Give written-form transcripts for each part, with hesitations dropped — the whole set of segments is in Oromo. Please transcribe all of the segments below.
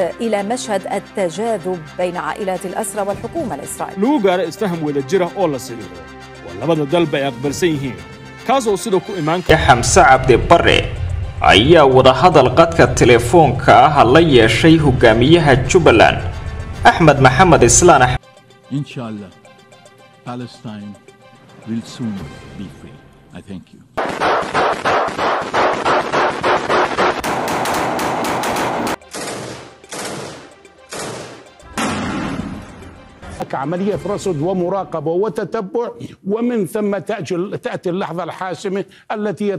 إلى مشهد التجاذب بين عائلات الأسرى والحكومة الإسرائيلية. لوغار استهم وذجره أولا سيدو ولبدا دلب أقبل سيهين كازو سيدوكو إيمان حمزة عبد البر أيا ودا هذا القد التليفون كهلا يشي هجاميها جبلان أحمد محمد إسلام إن شاء الله Palestine will soon be free. I thank you. عملية رصد ومراقبة وتتبع ومن ثم تأتي اللحظة الحاسمة التي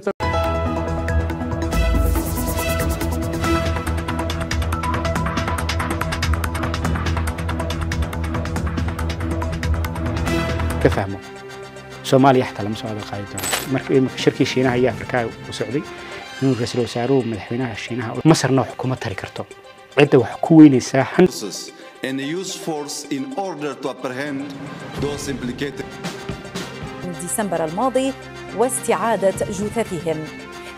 كفهمه سوماليا احتلم سؤال القائد شركة شيناها هي أفريقيا وسعودي إنه رسلوا سعروه مدحوينها الشيناها مصر نوع حكومة تركرته عدة وحكويني ساحن and use force in order to apprehend those implicated. ديسمبر الماضي واستعادة جثثهم.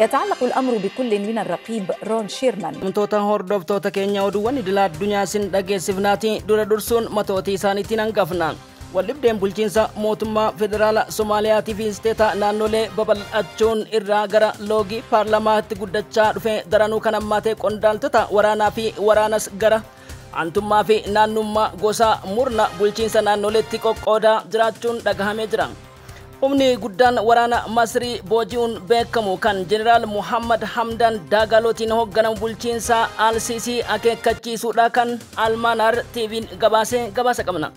يتعلق الأمر بكل من الرقيب رون شيرمان. منتوتا هوردوف توتا كينيا ودوان دلات دنيا سن دقي سفناتي دورا درسون متوتي سانيتي ننقفنان. واللبدين بلجينسا موتما فدرالا سوماليا في ستيتا نانولي ببل أجون إراغرا لوغي بارلمات قدتشا رفي درانو كنماتي قندالتتا ورانا في ورانس غرا Antummaa fi naannummaa gosa murna bulchiinsa naannoleetti qoqqoodaa jiraachuun dhagahamee jira. Humni guddaan waraana Masrii booji'uun beekamu kan Jeneraal Muhammad Hamdan Dagalotiin hoogganamu bulchiinsa Al-Sisi akeekkachiisuudha kan Almanar TV'n gabaasa qabna.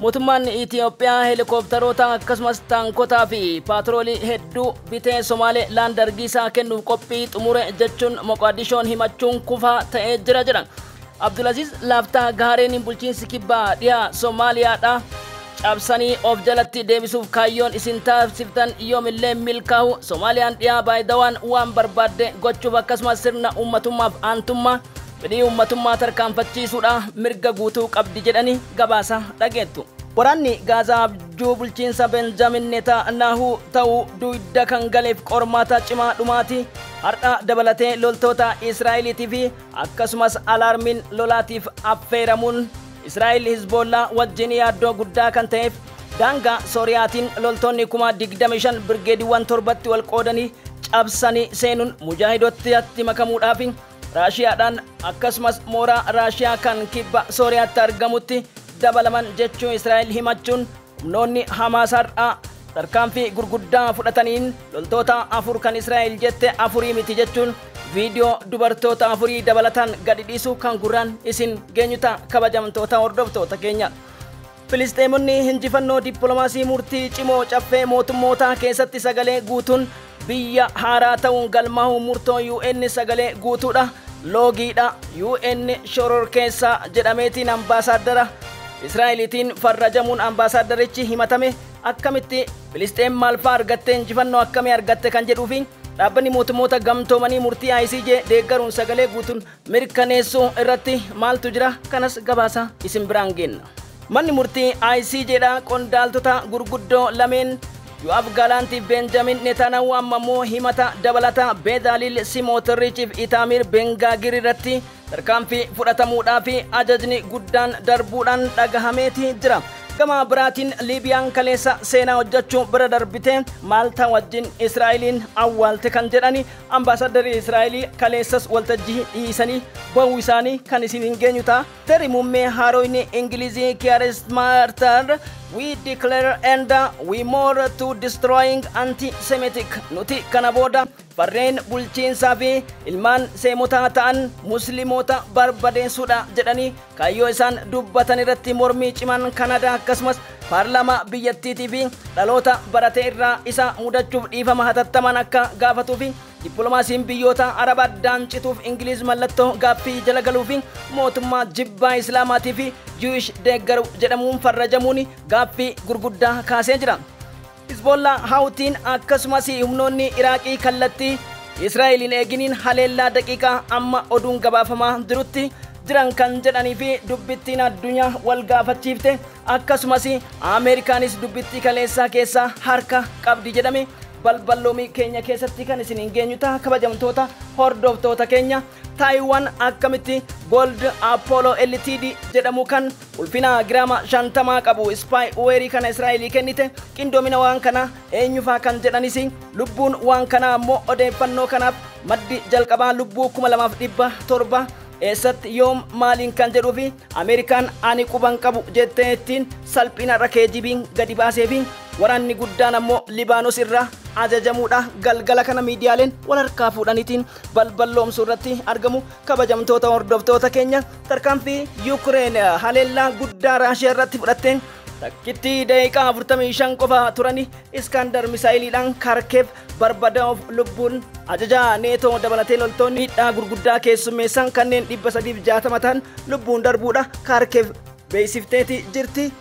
Mootummaan Itiyoophiyaa helikoophtaroota akkasumas taankotaa fi paatroolii hedduu bitee Somaalee laandargiisaa kennuuf qophii xumure jechuun Moqaadishoon himachuun kufaa ta'ee jira. Abdulaziz Laftaa Gaareen bulchiinsi kibbaa dhiyaa Somaaliyaadha. Cabsanii of jalatti deebisuuf kaayyoon isin taasiftan yoomillee milkaa'u Somaaliyaan dhiyaa baay'idawaan waan barbaadde gochuuf akkasumas sirna uummatummaaf aantummaa fedhii uummatummaa tarkaanfachiisuudha mirga guutuu qabdi jedhanii gabaasa dhageettu. Waraanni Gaazaa abjuu bulchiinsa Benjamin Netanyahu ta'uu duwidda kan galeef qormaata cimaa dhumaati. Har'a dabalatee loltoota Israa'eliitii fi akkasumas alaarmiin lolaatiif affeeramuun Israa'el Hizbolla wajjin yaaddoo guddaa kan ta'eef daangaa Sooriyaatiin loltoonni 25,000 birgeediiwwan torbatti wal qoodanii cabsanii seenuun mujaahidootatti makamuudhaaf Raashiyaadhaan akkasumas mooraa Raashiyaa kan kibba Sooriyaatti argamutti dabalaman jechuun Israa'el himachuun humnoonni Hamaas har'a tarkaanfii gurguddaa fudhataniin loltoota 4 kan Israa'el jette 4 miti jechuun viidiyoo dubartoota 4 dabalatan gadi dhiisuu kan gurraan isin geenyuta kabajamtoota hordoftoota keenya. Filisxeemonni hinjifannoo dippiloomaasii murtii cimoo caffee mootummoota keessatti sagalee guutuun biyya haaraa ta'uun galmaa'uu murtoo UN sagalee guutuudha. Loogiidha UN shororkeessa jedhameetiin ambaasaaddara Israa'eliitiin farrajamuun ambaasaaddarichi himatame akkamitti Filisxeem maalfaa argatte injifannoo akkamii argatte kan jedhuufi dhaabbanni mootummoota gamtoomanii murtii ICJ deeggaruun sagalee guutuun mirkaneessuu irratti maaltu jira kanas gabaasa isin biraan geenna. Manni murtii ICJdha qondaaltota gurguddoo lameen Yoav Galantiif Benjamin Netanyahu ammoo himata dabalata Bezalel Smotrichiif Itamar Ben-Gvir irratti tarkaanfii fudhatamuudhaa fi ajajni guddaan darbuudhaan dhagahameeti jira. Gama biraatiin Liibiyaan kaleessa seenaa hojjechuu bira darbite Maaltaa wajjin Israa'eliin awwaalte kan jedhani ambaasaddarri Israa'elii kaleessas waltajjii dhiisanii ba'uu isaanii kan isin hin geenyu ta'a. Terri muummee haarooyni Ingilizii Keir Starmer we declare and we more to destroying anti-Semitic nuti kana booda farreen bulchiinsaa fi ilmaan seemotaa ta'an musliimoota barbadeessuudha jedhanii kaayyoo isaan dubbatan irratti mormii cimaan Kanadaa akkasumas paarlaamaa biyyattiitii fi dhaloota baratee irraa isa mudachuuf dhiifama hatattaman akka gaafatuu fi dippiloomaasiin biyyoota Arabaa addaan cituuf Ingiliz mallattoo gaaffii jala galuu fi mootummaa jibbaa Islaamaatii fi Jewish deeggaru jedhamuun farrajamuun gaaffii gurguddaa kaasee jira. Hizbolla hawtiin akkasumas humnoonni Iraaqii kallattii Israa'eliin eeginiin haleellaa daqiiqaa amma oduun gabaafamaa jirutti jiran kan jedhanii fi dubbittiin addunyaa wal gaafachiifte akkasumas Ameerikaanis dubbittii kaleessaa keessaa harka qabdi jedhame balballoomii keenya keessatti kan isin hin geenyu ta'a kabajamtoota hordoftoota keenya Taiwan akkamitti Gold Apollo Ltd jedhamu kan ulfina giraama 50 qabu spyware kana Israa'el kennite qindoomina waan kana eenyufa kan jedhanis lubbuun waan kana ammoo odeeffannoo kanaaf maddi jalqabaa lubbuu 2700 eessatti yoom maaliin kan jedhuu fi Ameerikaan ani quban qabu jetteettiin salphina rakeejibiin gadi baaseefi waraanni guddaan ammoo Libaanos irraa ajajamuudha galgala kana miidiyaaleen wal harkaa fuudhaniitiin balballoomsuu irratti argamu kabajamtoota hordoftoota keenya tarkaanfii Yuukireen haleellaa guddaa Raashiyaa irratti fudhatteen takkitti daqiiqaa 45 qofa turani Iskaandar misaayiliidhaan Kharkiv barbadaa'uuf lubbuun ajajaa neetoo dabalatee loltoonni hidhaa gurguddaa keessummeessan kanneen 360 ta'an lubbuun darbuudha Kharkiv beeksifteeti jirti.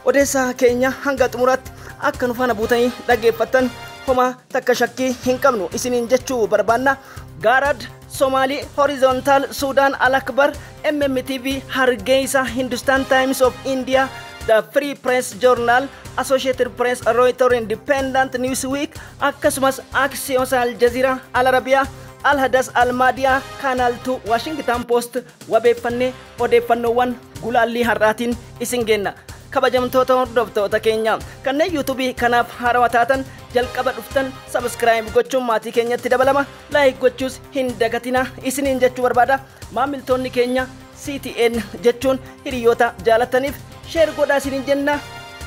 Odeessaa keenya hanga xumuraatti akka nu faana buutanii dhaggeeffattan homa takka shakkii hin qabnu isiniin jechuu barbaanna. Gaarad Somali Horizontal Sudan Al-Akbar MMTV Hargeisa Hindustan Times of India The Free Press Journal Associated Press Reuters Independent Newsweek akkasumas Axios Aljazeera Al Arabiya Al Hadas Al Madia Kanal 2 Washington Post wabeeffannee odeeffannoowwan gulaallii har'aatiin isin genna. Kabajamtoota hordoftoota keenya kanneen YouTube kanaaf haarawaa taatan jalqaba dhuftan subscribe gochuun maatii keenyatti dabalama like gochuus hin dagatina isiniin jechuu barbaada. Maamiltoonni keenya CTN jechuun hiriyoota jaalataniif share godhaa isiniin jenna.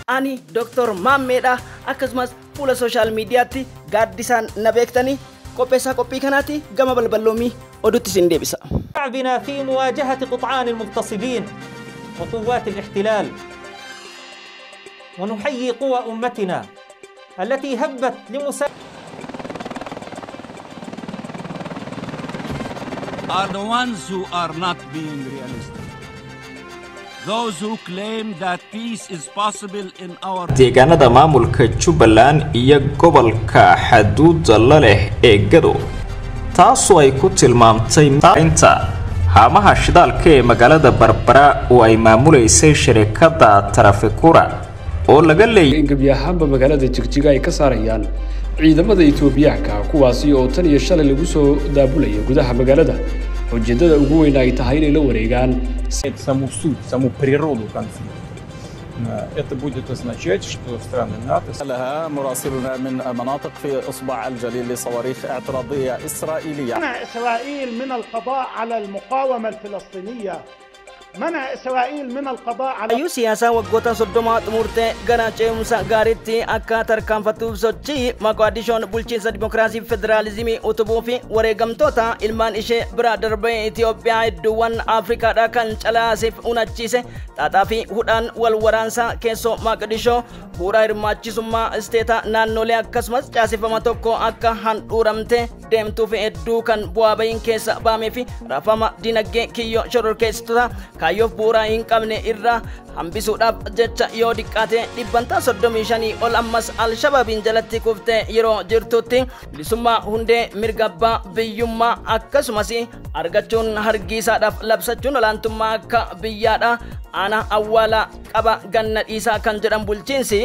Ani Dr. Maammeedha akkasumas fuula social mediaatti gaaddisaan na beektanii qopheessaa qophii kanaati gama balballoomii oduutti isin deebisa. شعبنا في مواجهة قطعان المغتصبين وقوات الاحتلال ونحيي قوى أمتنا التي هبت are the ones who are not being realistic. Those who claim that peace is possible in our deegaanada maamulka Jubbaland iyo gobolka xuduudda la leh ee Gado taasoo ay ku tilmaamtay inta haamaha shidaalka ee magaalada Barbara oo ay maamuleysay shirkadda Trafikura oo laga leeyahay in gabi ahaanba magaalada Jigjiga ay ka saarayaan ciidamada Itoobiyaanka kuwaasi oo tan iyo shalay lagu soo daabulay gudaha magaalada ujeedada ugu weyn ay tahay inay la wareegaan саму природу конфликта. Это будет означать, что страны НАТО لها مراسلنا من مناطق في إصبع الجليل لصواريخ اعتراضية إسرائيلية. منع إسرائيل من القضاء على المقاومة الفلسطينية. منع إسرائيل من القضاء على أيو سياسة وقوتا صدومات مورتة غانا چيمسا غاريتي أكا تركان فتوب سوچي مقوادشون بلچينسا ديمقراسي فدراليزمي أتبو في وريقم توتا إلمان إشي برادر بي إثيوبيا دوان أفريكا دا كان چلاسف اوناچيسي تاتا في هودان والورانسا كيسو مقدشو بورا إرماچي سما استيتا نانولي أكسمس چاسف ماتوكو أكا هن أورمتي ديمتو في إدو كان بوابين كيسا بامي في رافاما ديناگي كيو شرور كيستوتا kayyoof bu'uura hin qabne irra hambisuudhaaf jecha yoo diqqaate dhibbanta 35 ol ammas Alshabaabiin jalatti kuftee yeroo jirtutti bilisummaa hundee mirga abbaa biyyummaa akkasumas argachuun hargiisaadhaaf labsachuun olaantummaa akka biyyaadha ana awwaala qaba ganna dhiisaa kan jedhan bulchiinsi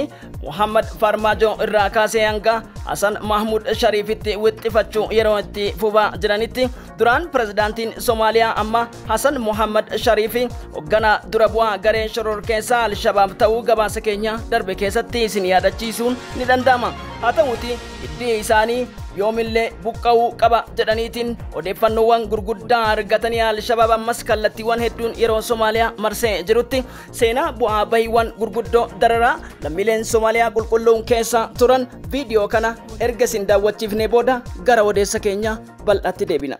Muhammad Farmaajo irraa kaasee hanga Hasan Mahmud Sharifitti wixxifachuu yeroo itti fufaa jiranitti duraan pirezidaantiin Soomaaliyaa amma Hasan Muhammad Sharifi hoggana dura bu'aa garee shororkeessaa Al-Shabaab ta'uu gabaasa keenya darbe keessatti isin yaadachiisuun ni danda'ama. Haa ta'uuti iddii isaanii yoomillee buqqa'uu qaba jedhaniitiin odeeffannoowwan gurguddaa argatanii Al-Shabaab ammas kallattiiwwan hedduun yeroo Soomaaliyaa marsee jirutti seenaa bu'aa bahiiwwan gurguddoo dararaa lammiileen Soomaaliyaa qulqulluun keessa turan viidiyoo kana erga isin daawwachiifnee booda gara odeessa keenya bal'atti deebina.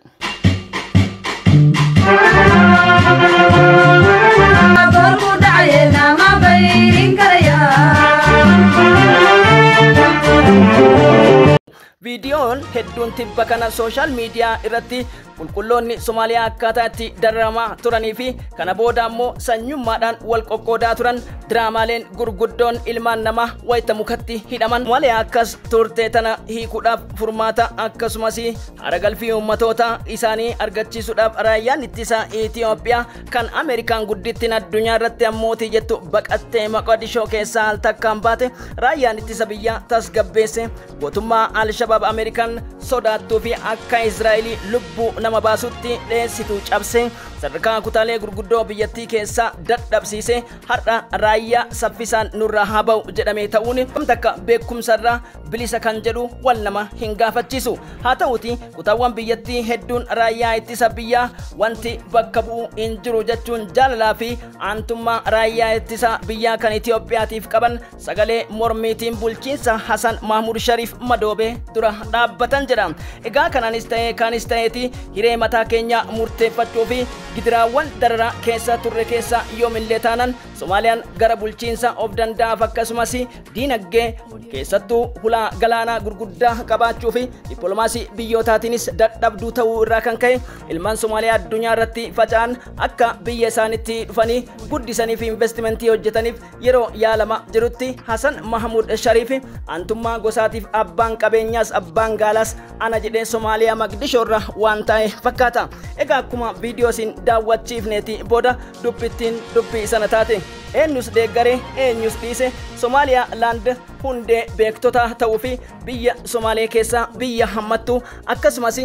Viidiyoon hedduun tibba kana sooshaal miidiyaa irratti qulqulloonni Soomaaliyaa akkaataa itti dararamaa turanii fi kana booda ammoo sanyummaadhaan wal qoqqoodaa turan diraamaaleen gurguddoon ilmaan namaa wayita mukatti hidhaman malee akkas turtee tana hiikuudhaaf furmaata akkasumas haragalfii uummatoota isaanii argachiisuudhaaf raayyaan ittisa Itiyoophiyaa kan Ameerikaan guddittiin addunyaa irratti ammootii jettu baqattee Moqodishoo keessaa al takkaan baate raayyaan ittisa biyyaa tasgabbeesse gootummaa Al-Shabaab Ameerikaan sodaattuu fi akka Israa'el lubbuu nama baasutti dheessitu cabse sadarkaa kutaalee gurguddoo biyyattii keessa dadhabsiise har'a raayyaa saffisaan nurraa haa ba'u jedhamee ta'uun takka beekumsarraa bilisa kan jedhu wal nama hin gaafachiisu. Haa ta'uti kutaawwan biyyattii hedduun raayyaa ittisa biyyaa wanti bakka bu'u hin jiru jechuun jaalalaa fi aantummaa raayyaa ittisa biyyaa kan Itoophiyaatiif qaban sagalee mormiitiin bulchiinsa Hasan Mahmud Sharif Madoobee dura dhaabbatan jedha. Egaa kanaanis ta'ee kaanis ta'eeti hiree mataa keenya murteeffachuu fi gidiraawwan dararaa keessa turre keessa yoomillee taanan Somaaliyaan gara bulchiinsa of danda'aaf akkasumas diinagdee keessattuu hulaa galaanaa gurguddaa qabaachuu fi dippiloomaasii biyyootaatiinis dadhabduu ta'uu irraa kan ka'e ilmaan Somaaliyaa addunyaa irratti faca'an akka biyya isaanitti dhufanii guddisanii fi investimentii hojjetaniif yeroo yaalama jirutti Hasan Mahmud Sharif aantummaa gosaatiif abbaan qabeenyaas abbaan gaalaas ana jedhee Somaaliyaa Maqdishoo irra waan ta'e fakkaata. Egaa akkuma viidiyoo isin daawwachiifneeti booda dubbittiin dubbii sana taate. Eenyus deeggaree eenyus dhiise Somaaliyaa laand hundee beektota ta'uu fi biyya Somaalee keessa biyya hammattu akkasumas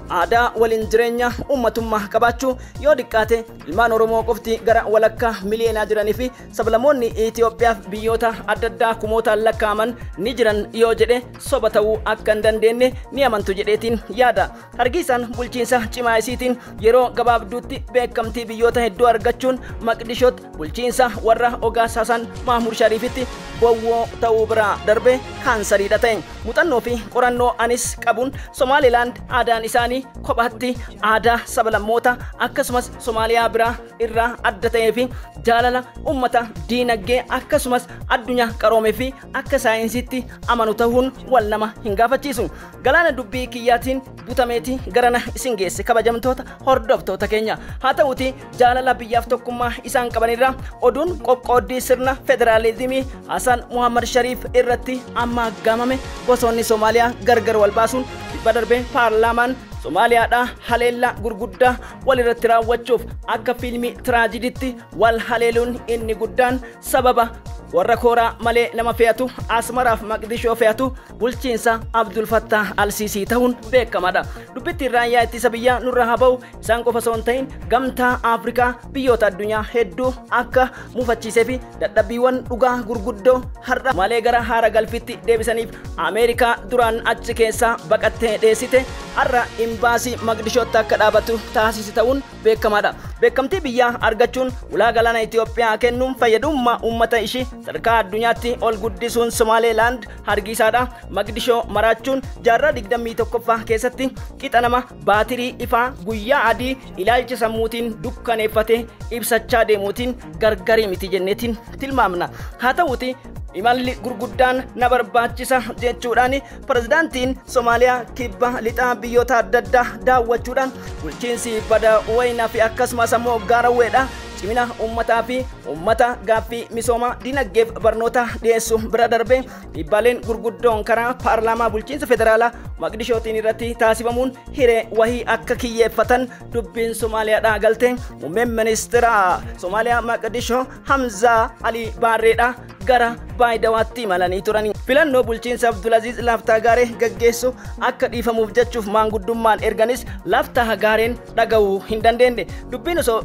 aadaa waliin jireenya ummatummaa qabaachuu yoo diqqaate ilmaan Oromoo qofti gara walakkaa miliyoonaa jiranii fi sablamoonni Itoophiyaaf biyyoota adda addaa kumootaan lakkaaman ni jiran yoo jedhe soba ta'uu akka hin dandeenye ni amantu jedheetiin yaada. Hargisaan bulchiinsa cimaa isiitiin yeroo gabaabduutti beekamtii biyyoota hedduu argachuun Maqdishoot bulchiinsa warra Ogaas Hasan Mahmud Sharifitti bowwoo ta'uu bira darbe kaansariidha ta'e. Muuxannoo fi qorannoo anis qabuun Somaalilaand aadaan isaanii kophaatti aadaa sablammoota akkasumas Somaaliyaa biraa irraa adda ta'ee fi jaalala ummata diinagdee akkasumas addunyaa qaroomee fi akka saayinsiitti amanu ta'uun wal nama hin gaafachiisu. Galaana dubbii kiyyaatiin butameeti garana isin geesse kabajamtoota hordoftoota keenya. Haa ta'uti jaalala biyyaaf tokkummaa isaan qabanirra oduun qoqqooddii sirna federaalizimii Hasan Muhammad Sharif irratti amma gamame gosoonni Somaaliyaa gargar wal baasuun dhibba darbee paarlaamaan Somaaliyaadha haleella gurguddaa wal irratti raawwachuuf akka fiilmii tiraajidiitti wal haleeluun inni guddaan sababa warra kooraa malee nama fe'atu Asmaraaf Maqdishoo fe'atu bulchiinsa Abdul Fattah Al-Sisi ta'uun beekamaadha. Dubbittiin raayyaa ittisa biyyaa nurra haa ba'u isaan qofa osoo hin ta'in gamtaa Afrikaa biyyoota addunyaa hedduu akka muufachiisee fi dadhabbiiwwan dhugaa gurguddoo har'a malee gara haara galfitti deebisaniif Ameerikaa duraan achi keessaa baqattee dheessite har'a imbaasii Maqdishootti akka dhaabatu taasisi ta'uun beekamaadha. Beekamtii biyyaa argachuun ulaa galaana Itoophiyaa kennuun fayyadummaa uummata ishii sadarkaa addunyaatti ol guddisuun Somaalilaand hargisaadha. Maqdishoo maraachuun jaarraa 21ffaa keessatti qixa nama baatirii ifaa guyyaa adii ilaalcha sammuutiin dukkaneeffatee ibsachaa deemuutiin gargarii miti jenneetiin tilmaamna. Haa ta'uti imalli gurguddaan na barbaachisa jechuudhaan pirezidaantiin Somaaliyaa kibba lixaa biyyoota adda addaa daawwachuudhaan bulchiinsi bada waynaa fi akkasumas ammoo gaarawweedha cimina ummataa fi ummata gaaffii misooma dinagdeef barnoota dhiyeessu bira darbe dhiibbaaleen gurguddoon karaa paarlaamaa bulchiinsa federaalaa Maqdishootiin irratti taasifamuun hiree wahii akka kiyyeeffatan dubbiin Somaaliyaadhaa galte muummeen ministeera Somaaliyaa Maqdishoo Hamzaa Ali Barreedha gara Baayidawaatti imalanii turani. Filannoo bulchiinsa Abdulaziz Laftaagaaree gaggeessu akka dhiifamuuf jechuuf maanguddummaan erganis Laftaagaareen dhaga'uu hin dandeenye. Dubbiin osoo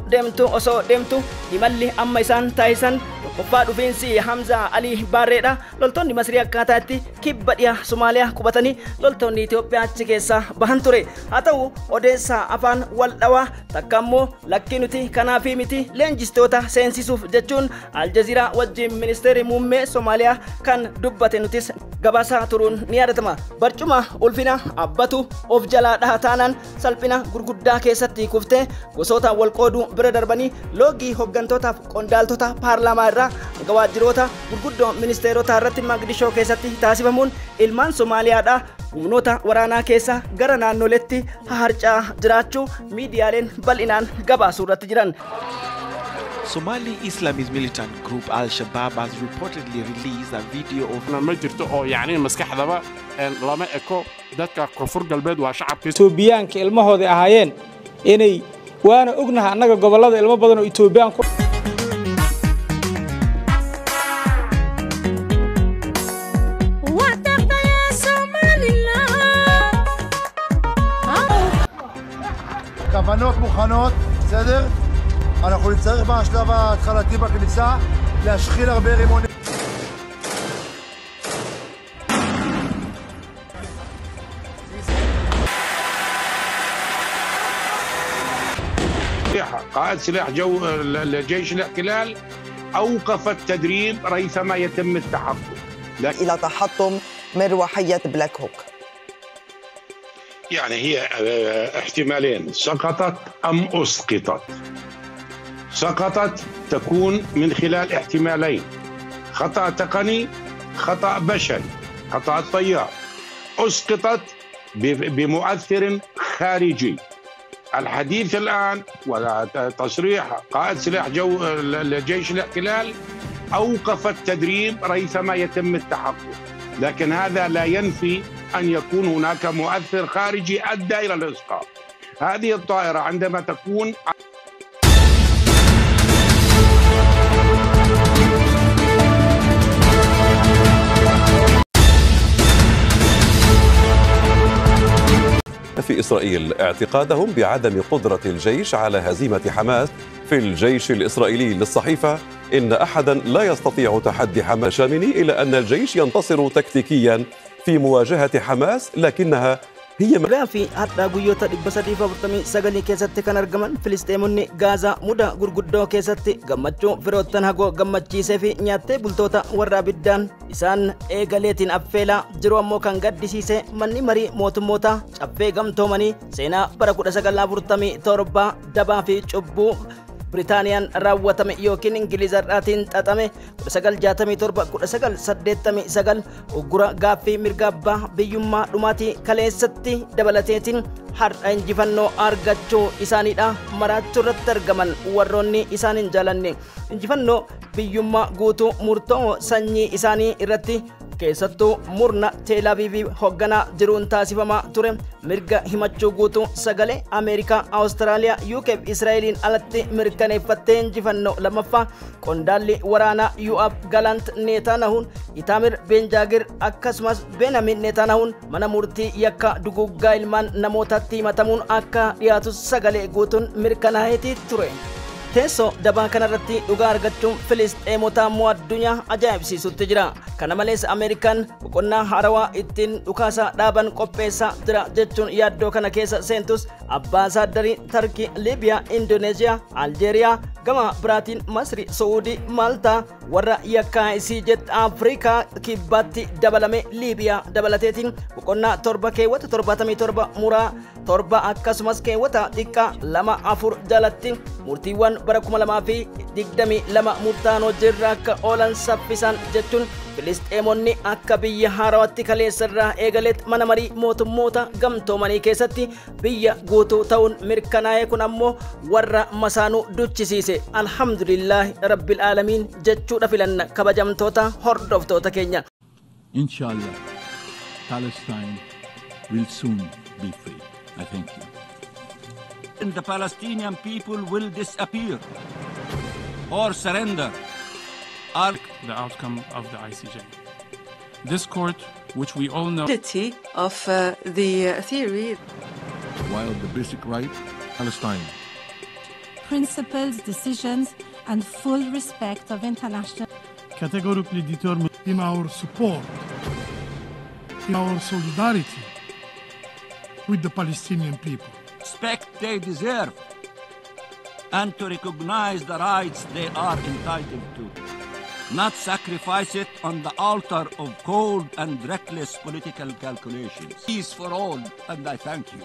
deemtu imalli amma isaan taasisan qophii dhufiinsi Hamzaa Ali Barreedha. Loltoonni Masrii akkaataatti kibba dhiyaa Somaaliyaa qubatanii loltoonni Itoophiyaa achi keessaa bahan ture. Haa ta'u odeessaa afaan wal dhawaa takka immoo lakkii nuti kanaafi miti leenjistoota seensisuuf jechuun Aljazeera wajjin ministeerri muummee Somaaliyaa kan dubbate nutis gabaasaa turuun ni yaadatama. Barcuma ulfina abbatu of jalaa dhahataanan salphina gurguddaa keessatti kuftee gosoota wal qooduu bira darbanii loogii hoggantootaaf qondaaltota paarlaamaa irraa gawaajjiroota gurguddoo ministeerota irratti Maqdishoo keessatti taasifamuun ilmaan Somaaliyaadha humnoota waraanaa keessa gara naannoleetti harcaa jiraachuu miidiyaaleen bal'inaan gabaasuu irratti jiran. Somali Islamist militant group Al-Shabaab has reportedly released a video of ما jirto oo yaani maskaxdaba lama eko dadka koonfur galbeed waa shacabka Itoobiyaanka ilmahooda ahaayeen inay waana ognahay annaga gobolada ilmo badan oo Itoobiyaan ku מוכנות, בסדר? אנחנו נצטרך בשלב ההתחלתי בכניסה להשחיל הרבה רימונים. قائد سلاح جو لجيش الاحتلال أوقف التدريب ريثما يتم التحقق إلى تحطم مروحية بلاك هوك. يعني هي احتمالين، سقطت أم أسقطت. سقطت تكون من خلال احتمالين: خطأ تقني، خطأ بشري، خطأ الطيار. أسقطت بمؤثر خارجي. الحديث الآن وتصريح قائد سلاح جو لجيش الاحتلال أوقف التدريب ريثما يتم التحقق، لكن هذا لا ينفي أن يكون هناك مؤثر خارجي أدى إلى الإسقاط. هذه الطائرة عندما تكون في إسرائيل اعتقادهم بعدم قدرة الجيش على هزيمة حماس. في الجيش الإسرائيلي للصحيفة إن أحدا لا يستطيع تحدي حماس شامني إلى أن الجيش ينتصر تكتيكيا في مواجهة حماس، لكنها هي في حتى قيوتا بسدي فبرتمي سغني كيسات كان ارغمان فلسطيموني غازا مودا غرغدو كيسات غمچو فروتن هاغو غمچي سيفي نياتي بولتوتا ورا بدان اسان ايغاليتين افيلا جرو مو كان غدسيسه مني مري موتموتا چافي غمتومني سينا بركودا سغلا برتمي توربا دبا في چوبو بريطانيان راوتمي يوكين انجليزراتين تاتمي سغل جاتمي توربا كودا سغل سديتمي سغل وغرا غافي مرغابا بيوما دوماتي كاليستي دبلتيتين har injifannoo argachuu isaanidha maraachurratti argaman warroonni isaanin jaalanne injifannoo biyyummaa guutuu murtoo sanyii isaanii irratti keessattuu murna teelaaviiv hoogganaa jiruun taasifamaa ture mirga himachuu guutuu sagalee ameerikaa awustiraaliyaa UK israa'eliin alatti mirkaneeffattee injifannoo lammaffaa qondaalli waraanaa UAP galant neetaanahuun itaamir beenjaagir akkasumas beenamin neetaanahuun mana murtii yakka duguggaa ilmaan namoota timatamuun akka dhiyaatu sagalee guutuun mirkanaa'eeti ture. Teessoo dabaa kanarratti dhugaa argachuun Filisxeemota immoo addunyaa ajaa'ibsiisutti jira. Kana malees Ameerikaan boqonnaa haarawaa ittiin dhukaasa dhaaban qopheessaa jira jechuun yaaddoo kana keessa seentus Ambaasaaddarii Tarkii, Liibiyaa, Indoneeziyaa, Aljeeriyaa, gama biraatiin Masri, Suudii, Maaltaa warra yakkaa isii jet Afrikaa kibbaatti dabalame Liibiyaa dabalateetiin boqonnaa 7 keewwata 77 muraa 7 akkasumas keewwata xiqqaa 2-4 jalatti murtiiwwan bara 2022 murtaanoo jirra akka oolan saffisaan jechuun Filisxeemonni akka biyya haarawatti kaleessarraa eegaleet mana marii mootummoota gamtoomanii keessatti biyya guutuu ta'uun mirkanaa'e kun ammoo warra masaanuu duchisiise alhamdulillaahi rabbil aalamiin jechuudha filanna kabajamtoota hordoftoota keenya. Inshallah, Palestine will soon be free. I thank you. And the Palestinian people will disappear or surrender. The outcome of the ICJ. This court, which we all know of the theory, while the basic right, Palestine, principles, decisions, and full respect of international. Categorically determined in our support, in our solidarity with the Palestinian people. Respect they deserve, and to recognize the rights they are entitled to. Not sacrifice it on the altar of cold and reckless political calculations. Peace for all, and I thank you.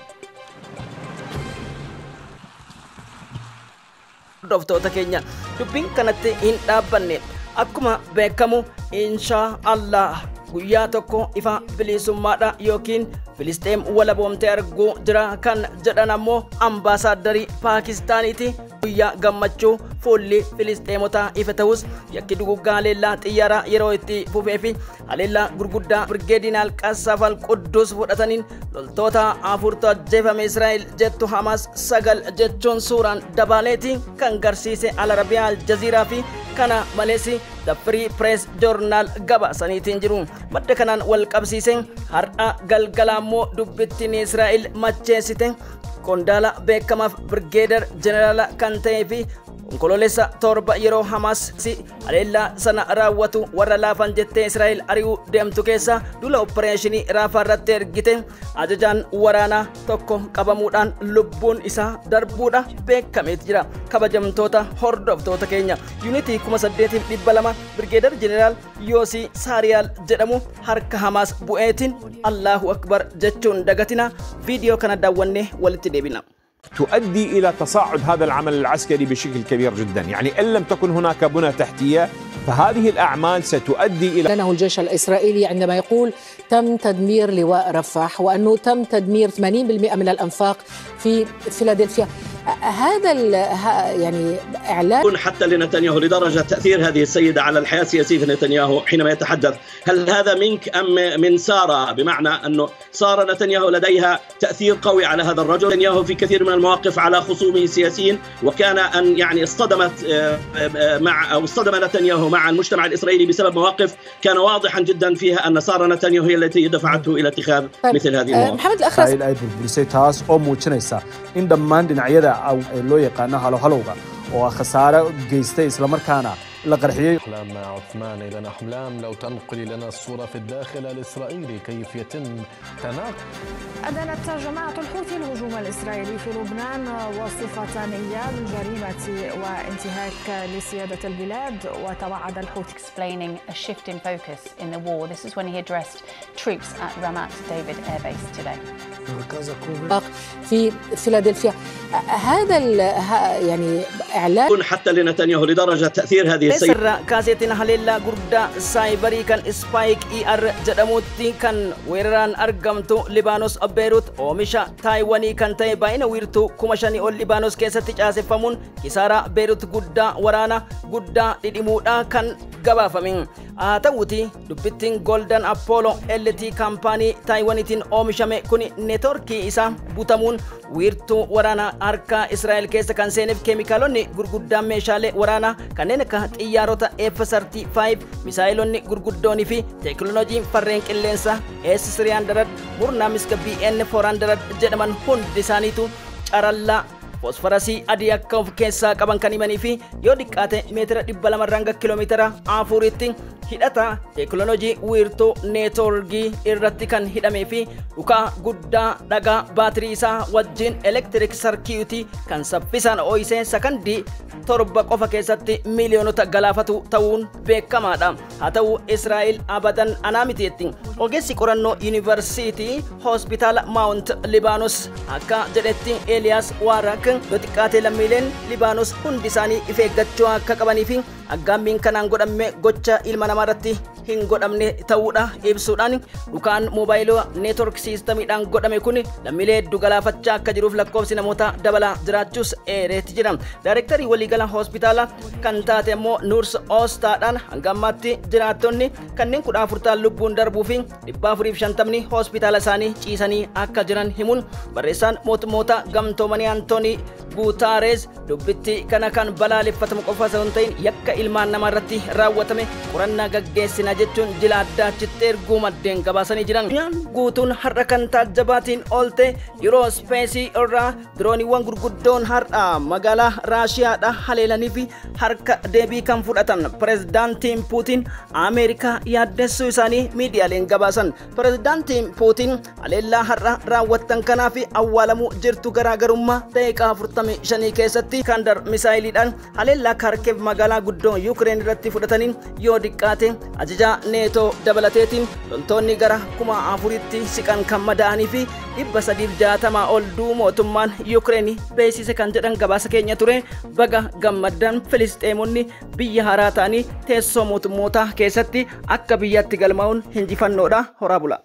Hordoftoota keenya dubbiin kanatti hin dhaabbanne akkuma beekamu insha Allah guyyaa tokko ifa bilisummaadha yookiin Filisxeem walaboomtee arguu jira kan jedhan ammoo ambaasaaddarii Paakistaaniiti. Guyyaa gammachuu fuulli Filisxeemota ifa ta'us yakki duguggaa haleellaa xiyyaaraa yeroo itti fufee fi haleellaa gurguddaa Birgeediin Alqasaaf Alquddus fudhataniin loltoota 4 ajjeefame Israa'el jettu Hamaas 9 jechuun suuraan dabaleeti kan garsiise Al-Arabiyaa Aljazeeraa fi kana malees The Free Press Journal gabaasaniitiin jiru. Madda kanaan wal qabsiiseen har'a galgala ammoo dubbittiin Israa'el macheessite qondaala beekamaaf Brigadier General kan ta'ee fi onkoloolessa torba yeroo Hamas haleellaa sana raawwatu warra laafan jettee Israa'el ari'uu deemtu keessa dula opereeshinii Raafaa irratti ergite ajajaan waraanaa tokko qabamuudhaan lubbuun isaa darbuudha beekamee jira. Kabajamtoota hordoftoota keenya yuunitii 8200 Brigadier General Yoosi Saariyaal jedhamu harka Hamas bu'eetiin Allahu Akbar jechuun dagatina فيديو كان داوني ولتديبنا تؤدي إلى تصاعد هذا العمل العسكري بشكل كبير جدا يعني إن لم تكن هناك بنى تحتية فهذه الأعمال ستؤدي إلى أعلنه الجيش الإسرائيلي عندما يقول تم تدمير لواء رفح وأنه تم تدمير 80% من الأنفاق في فيلادلفيا. هذا يعني إعلان حتى لنتنياهو لدرجة تأثير هذه السيدة على الحياة السياسية في نتنياهو حينما يتحدث هل هذا منك أم من سارة بمعنى أنه سارة نتنياهو لديها تأثير قوي على هذا الرجل. نتنياهو في كثير من المواقف على خصومه السياسيين وكان أن يعني اصطدم نتنياهو مع المجتمع الإسرائيلي بسبب مواقف كان واضحا جدا فيها أن سارة نتنياهو هي التي دفعته إلى اتخاذ مثل هذه المواقف. محمد الأخرس in dhammaan dhinacyada loo yaqaano halowga oo khasaare geystay isla markaana la qarxiyay. أحلام عثمان إذا أحلام لو تنقل لنا الصورة في الداخل الإسرائيلي كيف يتم تناقل. أدانت جماعة الحوثي الهجوم الإسرائيلي في لبنان وصفة نياب الجريمة وانتهاك لسيادة البلاد وتوعد الحوثي explaining a shift in focus in the war. This is when he addressed troops at Ramat David Air Base today. في فيلادلفيا هذا يعني إعلان حتى لنتنياهو لدرجة تأثير هذه السيدة كاسيتنا هليلا غودا سايبري كان سبايك ER جدموتي كان ويران أرقمتو لبنان بيروت ومشا تايواني كان تايباين ويرتو كمشاني أول لبنان كيسة تجاسفمون كسارة بيروت غودا ورانا غودا ديمودا كان غبافمين تاوتي دبتين جولدن أبولو التي كامباني تايوانيتين أومشامي كوني نتوركي إسا بوتامون ويرتو ورانا أركا إسرائيل كيسة كان سينف كيميكالوني غرغودا ميشالي ورانا كانين كهت إياروتا F-35 ميسايلوني غرغودوني في تكنولوجي فرنك اللينسا S-300 مرنا مسك BN-400 جدمان هون ديسانيتو أرالا فوسفراسي أدي أكاوف كيسا كابان كانيماني في يوديك آتي متر دبالا مرانغا كيلومترا آفوريتين hidhata teknolojii wiirtuu neetworkii irratti kan hidhamee fi dhukaa guddaa dhagaa baatirii isaa wajjin electric circuit kan saffisaan ooyisee sakandii 7 qofa keessatti miiliyoonota galaafatu ta'uun beekamaadha. Haa ta'u Israa'el abadan anaamiteetti ogeessi qorannoo University Hospital Mount Libanus akka jedhetti Elias Warak xiqqaatee lammiileen Libanus hundi isaanii of eeggachuu akka qabanii fi aggaammiin kanaan godhame gocha ilma namaarratti hin godhamne ta'uudha ibsuudhaan dhukaan moobaayiloo neetwork siistamiidhaan godhame kun lammiilee hedduu galaafachaa akka jiruuf lakkoofsi namoota dabalaa jiraachuus eereetti jira. Daayirektarii waliigala hospitaala kan taate immoo Nuurs Oostaadhaan hanga ammaatti jiraattonni kanneen 14 lubbuun darbuu fi 450 hospitaala isaanii ciisanii akka jiran himuun barreessaan mootummoota gamtoomanii Antoonii Guutaarees dubbitti kana kan balaaleffatamu qofa osoo hin ta'in yakka ilmaan namaa irratti raawwatame qorannaa gaggeessina jechuun jila addaachitti erguu maddeen gabaasanii jiran. Guutuun har'a kan taajjabaatiin oolte Eurospace irraa dirooniiwwan gurguddoon har'a magaalaa Raashiyaadha haleelanii fi harka deebii kan fudhatan pirezidaantiin Puutiin Ameerikaa yaaddessuu isaanii miidiyaaleen gabaasan. Pirezidaantiin Puutiin haleellaa har'a raawwattan kanaa fi awwaalamuu jirtu garaagarummaa daqiiqaa 45 keessatti Iskaandar misaayiliidhaan haleellaa Kharkiv magaalaa guddoo Yuukireen irratti fudhataniin yoo diqqaate ajajaa neetoo dabalateetiin loltoonni gara 4,000tti siqan kan madaa'anii fi 360 ol du'uu mootummaan Yuukireen beeksise kan jedhan gabaasa keenya ture. Baga gammaddan Filisxeemonni biyya haaraa ta'anii teessoo mootummootaa keessatti akka biyyatti galmaa'uun injifannoodha. Horaa bula.